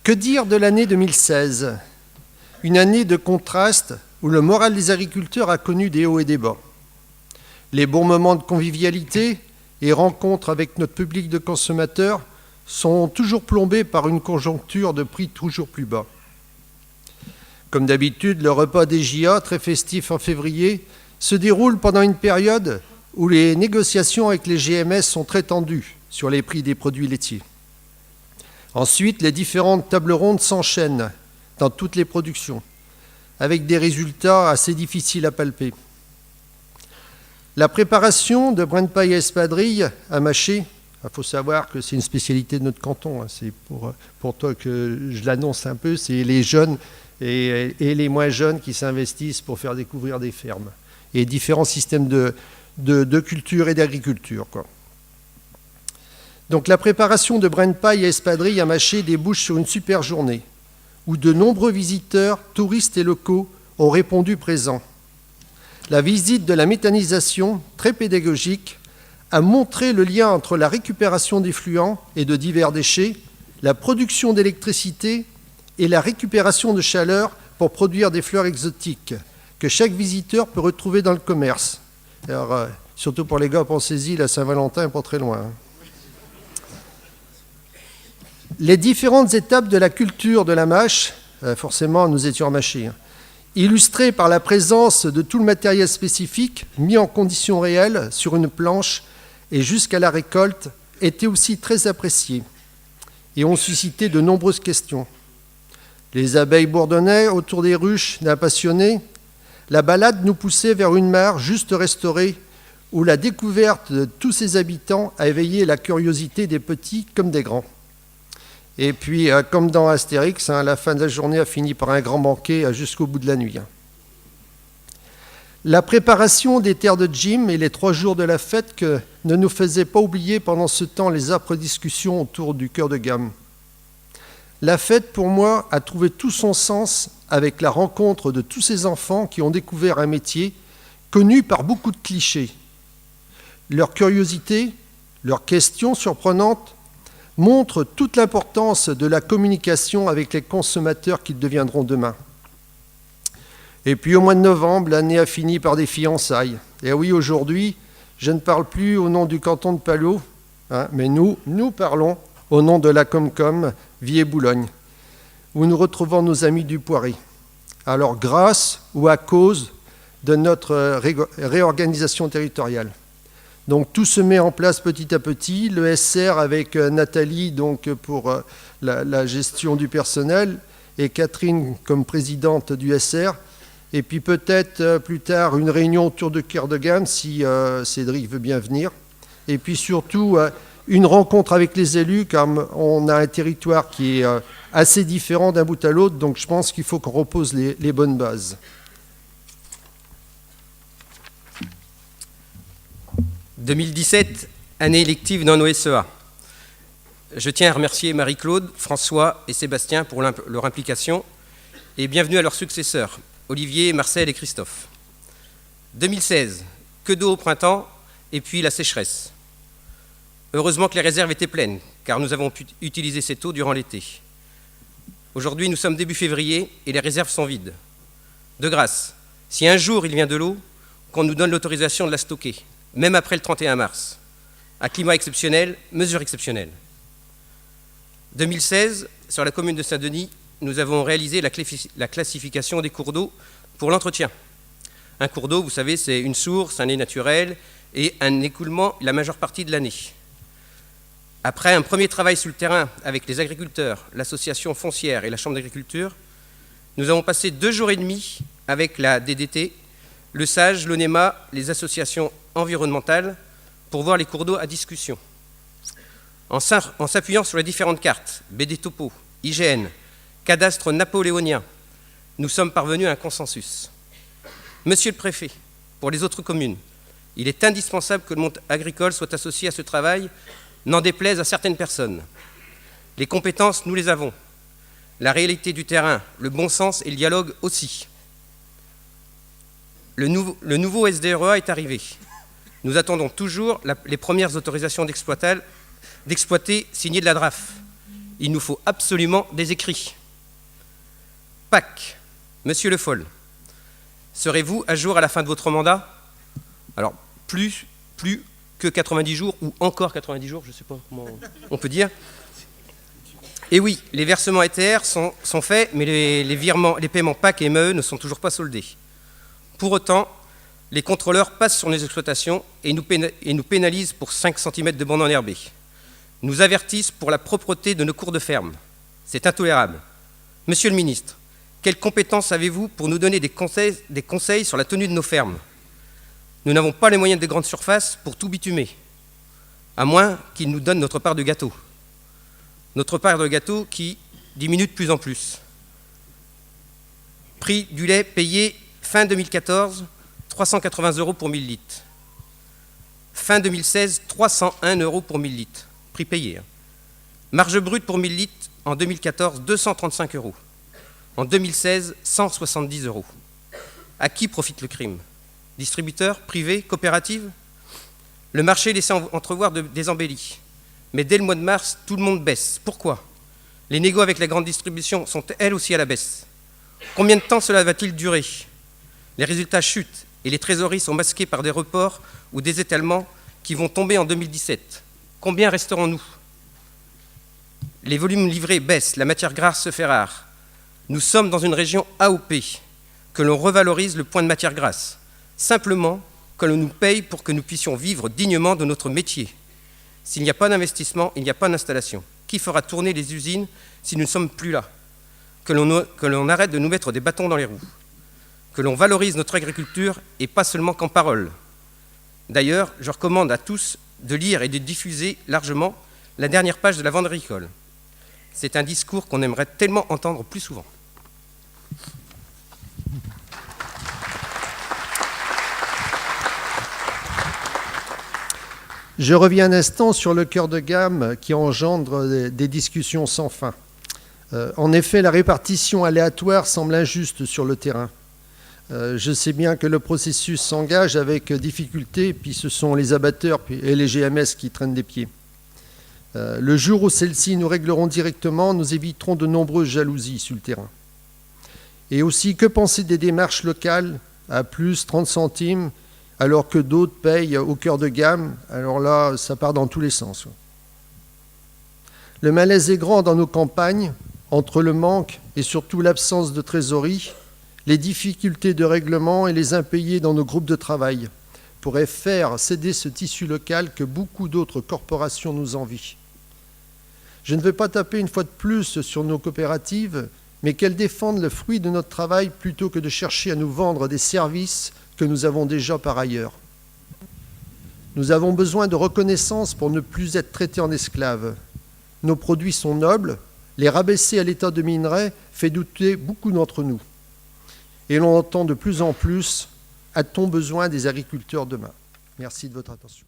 Que dire de l'année 2016 ? Une année de contraste où le moral des agriculteurs a connu des hauts et des bas. Les bons moments de convivialité et rencontres avec notre public de consommateurs sont toujours plombés par une conjoncture de prix toujours plus bas. Comme d'habitude, le repas des JA, très festif en février, se déroule pendant une période où les négociations avec les GMS sont très tendues sur les prix des produits laitiers. Ensuite, les différentes tables rondes s'enchaînent dans toutes les productions, avec des résultats assez difficiles à palper. La préparation de brin de paille à espadrilles à mâcher, il faut savoir que c'est une spécialité de notre canton, c'est pour toi que je l'annonce un peu, c'est les jeunes et les moins jeunes qui s'investissent pour faire découvrir des fermes et différents systèmes de culture et d'agriculture, quoi. Donc la préparation de brin de paille à espadrilles à mâcher débouche sur une super journée où de nombreux visiteurs, touristes et locaux ont répondu présents. La visite de la méthanisation, très pédagogique, a montré le lien entre la récupération d'effluents et de divers déchets, la production d'électricité et la récupération de chaleur pour produire des fleurs exotiques que chaque visiteur peut retrouver dans le commerce. Alors, surtout pour les gars, pensez-y, la Saint-Valentin n'est pas très loin. Les différentes étapes de la culture de la mâche, forcément nous étions mâchés, illustrées par la présence de tout le matériel spécifique mis en conditions réelles sur une planche et jusqu'à la récolte, étaient aussi très appréciées et ont suscité de nombreuses questions. Les abeilles bourdonnaient autour des ruches d'un passionné. La balade nous poussait vers une mare juste restaurée où la découverte de tous ses habitants a éveillé la curiosité des petits comme des grands. Et puis, comme dans Astérix, la fin de la journée a fini par un grand banquet jusqu'au bout de la nuit. La préparation des terres de gym et les 3 jours de la fête ne nous faisaient pas oublier pendant ce temps les âpres discussions autour du cœur de gamme. La fête, pour moi, a trouvé tout son sens avec la rencontre de tous ces enfants qui ont découvert un métier connu par beaucoup de clichés. Leur curiosité, leurs questions surprenantes montrent toute l'importance de la communication avec les consommateurs qu'ils deviendront demain. Et puis au mois de novembre, l'année a fini par des fiançailles. Et oui, aujourd'hui, je ne parle plus au nom du canton de Palau, mais nous parlons au nom de la Comcom Vier-Boulogne, où nous retrouvons nos amis du Poiré. Alors grâce ou à cause de notre réorganisation territoriale. Donc tout se met en place petit à petit. Le SR avec Nathalie donc, pour la gestion du personnel et Catherine comme présidente du SR. Et puis peut-être plus tard une réunion autour de cœur de gamme si Cédric veut bien venir. Et puis surtout une rencontre avec les élus, comme on a un territoire qui est assez différent d'un bout à l'autre. Donc je pense qu'il faut qu'on repose les bonnes bases. 2017, année élective dans nos SEA. Je tiens à remercier Marie-Claude, François et Sébastien pour leur implication et bienvenue à leurs successeurs, Olivier, Marcel et Christophe. 2016, que d'eau au printemps et puis la sécheresse. Heureusement que les réserves étaient pleines, car nous avons pu utiliser cette eau durant l'été. Aujourd'hui, nous sommes début février et les réserves sont vides. De grâce, si un jour il vient de l'eau, qu'on nous donne l'autorisation de la stocker, même après le 31 mars. À climat exceptionnel, mesure exceptionnelle. 2016, sur la commune de Saint-Denis, nous avons réalisé la classification des cours d'eau pour l'entretien. Un cours d'eau, vous savez, c'est une source, un nez naturel et un écoulement la majeure partie de l'année. Après un premier travail sur le terrain avec les agriculteurs, l'association foncière et la chambre d'agriculture, nous avons passé 2 jours et demi avec la DDT, le SAGE, l'ONEMA, les associations environnementales pour voir les cours d'eau à discussion. En s'appuyant sur les différentes cartes, BD Topo, IGN, cadastre napoléonien, nous sommes parvenus à un consensus. Monsieur le préfet, pour les autres communes, il est indispensable que le monde agricole soit associé à ce travail, n'en déplaise à certaines personnes. Les compétences, nous les avons. La réalité du terrain, le bon sens et le dialogue aussi. Le nouveau SDREA est arrivé. Nous attendons toujours les premières autorisations d'exploiter signées de la DRAF. Il nous faut absolument des écrits. PAC, Monsieur Le Foll, serez-vous à jour à la fin de votre mandat? Alors, plus que 90 jours, ou encore 90 jours, je ne sais pas comment on peut dire. Et oui, les versements ETR sont faits, mais les paiements PAC et MEE ne sont toujours pas soldés. Pour autant, les contrôleurs passent sur nos exploitations et nous pénalisent pour 5 cm de bande enherbée. Nous avertissent pour la propreté de nos cours de ferme. C'est intolérable. Monsieur le ministre, quelles compétences avez-vous pour nous donner des conseils sur la tenue de nos fermes? Nous n'avons pas les moyens des grandes surfaces pour tout bitumer, à moins qu'ils nous donnent notre part de gâteau. Notre part de gâteau qui diminue de plus en plus. Prix du lait payé fin 2014, 380 € pour 1000 litres. Fin 2016, 301 € pour 1000 litres. Prix payé. Marge brute pour 1000 litres en 2014, 235 €. En 2016, 170 €. À qui profite le crime? Distributeurs, privés, coopératives? Le marché laissait entrevoir des embellis. Mais dès le mois de mars, tout le monde baisse. Pourquoi? Les négos avec la grande distribution sont elles aussi à la baisse. Combien de temps cela va-t-il durer? Les résultats chutent et les trésoreries sont masquées par des reports ou des étalements qui vont tomber en 2017. Combien resterons-nous? Les volumes livrés baissent, la matière grasse se fait rare. Nous sommes dans une région AOP, que l'on revalorise le point de matière grasse, simplement que l'on nous paye pour que nous puissions vivre dignement de notre métier. S'il n'y a pas d'investissement, il n'y a pas d'installation. Qui fera tourner les usines si nous ne sommes plus là? Que l'on arrête de nous mettre des bâtons dans les roues. Que l'on valorise notre agriculture et pas seulement qu'en parole. D'ailleurs, je recommande à tous de lire et de diffuser largement la dernière page de la Vente agricole. C'est un discours qu'on aimerait tellement entendre plus souvent. Je reviens un instant sur le cœur de gamme qui engendre des discussions sans fin. En effet, la répartition aléatoire semble injuste sur le terrain. Je sais bien que le processus s'engage avec difficulté, puis ce sont les abatteurs et les GMS qui traînent des pieds. Le jour où celles-ci nous régleront directement, nous éviterons de nombreuses jalousies sur le terrain. Et aussi, que penser des démarches locales à plus 30 centimes, alors que d'autres payent au cœur de gamme? Alors là, ça part dans tous les sens. Le malaise est grand dans nos campagnes, entre le manque et surtout l'absence de trésorerie, les difficultés de règlement et les impayés dans nos groupes de travail pourraient faire céder ce tissu local que beaucoup d'autres corporations nous envient. Je ne veux pas taper une fois de plus sur nos coopératives, mais qu'elles défendent le fruit de notre travail plutôt que de chercher à nous vendre des services que nous avons déjà par ailleurs. Nous avons besoin de reconnaissance pour ne plus être traités en esclaves. Nos produits sont nobles, les rabaisser à l'état de minerai fait douter beaucoup d'entre nous. Et l'on entend de plus en plus, a-t-on besoin des agriculteurs demain? Merci de votre attention.